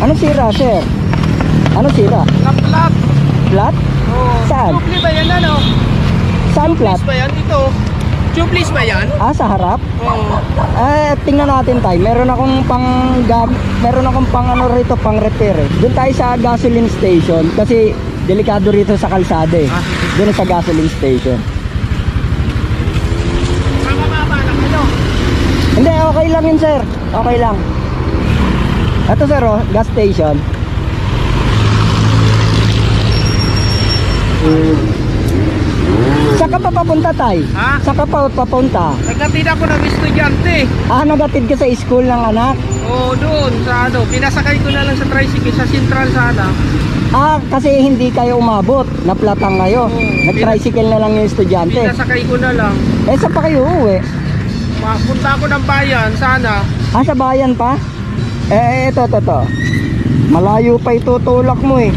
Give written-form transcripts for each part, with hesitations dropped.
Ano sira, sir? Ano sira? Na-flat. Flat? Oo. Saan? Tubeless ba yan ano? Saan flat? Tubeless ba yan? Ito. Tubeless ba yan? Ah, sa harap? Oo. Tingnan natin tayo. Meron akong pang ano rito, pang repair eh. Doon tayo sa gasoline station kasi delikado rito sa kalsada eh. Doon sa gasoline station. Mamamama lang ano? Hindi, okay lang yun, sir. Okay lang. Ito, sir, oh, gas station. Saan ka pa papunta, tay? Ha? Saan ka pa papunta? Nagkatid ako ng estudyante. Nagatid ka sa school ng anak? Oo, doon sa ano. Pinasakay ko na lang sa tricycle sa Central sana. Kasi hindi kayo umabot. Naplatang kayo. Oo. Nag-tricycle na lang yung estudyante. Pinasakay ko na lang. Saan pa kayo uuwi? Punta ako ng bayan sana. Sa bayan pa? Ito. Malayo pa itutulak mo eh.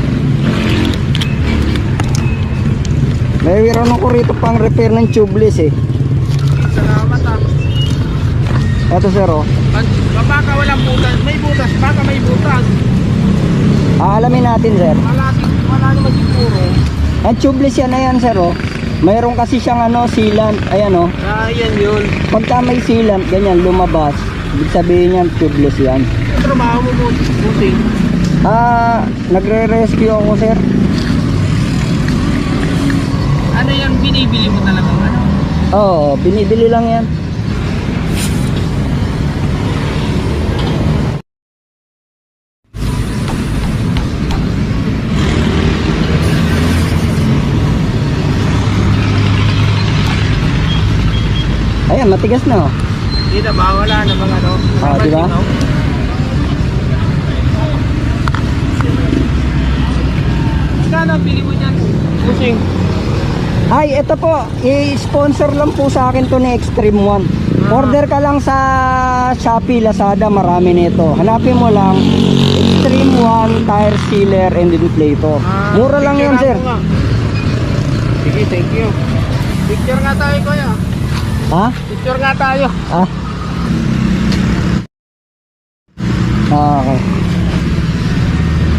Mayroon ako rito pang repair ng tubeless eh. Salamat ah. Ito, sir, oh. Baka walang butas. May butas. Baka may butas. Alamin natin, sir. Wala naman siguro. Ang tubeless yan na yan, sir, oh. Mayroon kasi siyang sealant. Ayan, oh. Yan yun. Pagka may sealant, ganyan, lumabas. Ibig sabihin yan, tubeless yan. Ang trabaho mo, buting. Nagre-rescue ako, sir. Ano yan, binibili mo talaga ano? Oo, binibili lang yan. Ayan, matigas na, oh. Hindi na ba? Wala na mga ano? Di ba? Kano ang bili mo dyan? Busing. Ay, ito po, i-sponsor lang po sa akin to ni Extreme One. Order ka lang sa Shopee, Lazada, marami nito. Hanapin mo lang Extreme One Tire Sealer and Inflator. Mura lang yun, sir. Sige, thank you. Picture nga tayo, kuya. Ha? Picture nga tayo. Okay.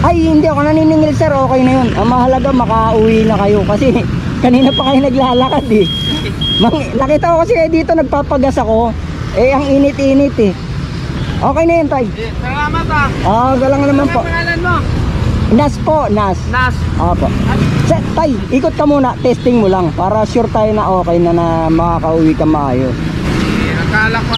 Ay, hindi ako naniningil, sir. Okay na yun. Ang mahalaga, makauwi na kayo. Kasi kanina pa kayo naglalakad eh. Nakita ko kasi dito nagpapagas ako. Ang init-init eh. Okay na yun, tay. Salamat ah. Galang naman po. Ano pangalan mo? Nas po, Nas. Nas. Opo. Tay, ikot ka muna. Testing mo lang. Para sure tayo na okay na makakauwi ka maayos. Akala ko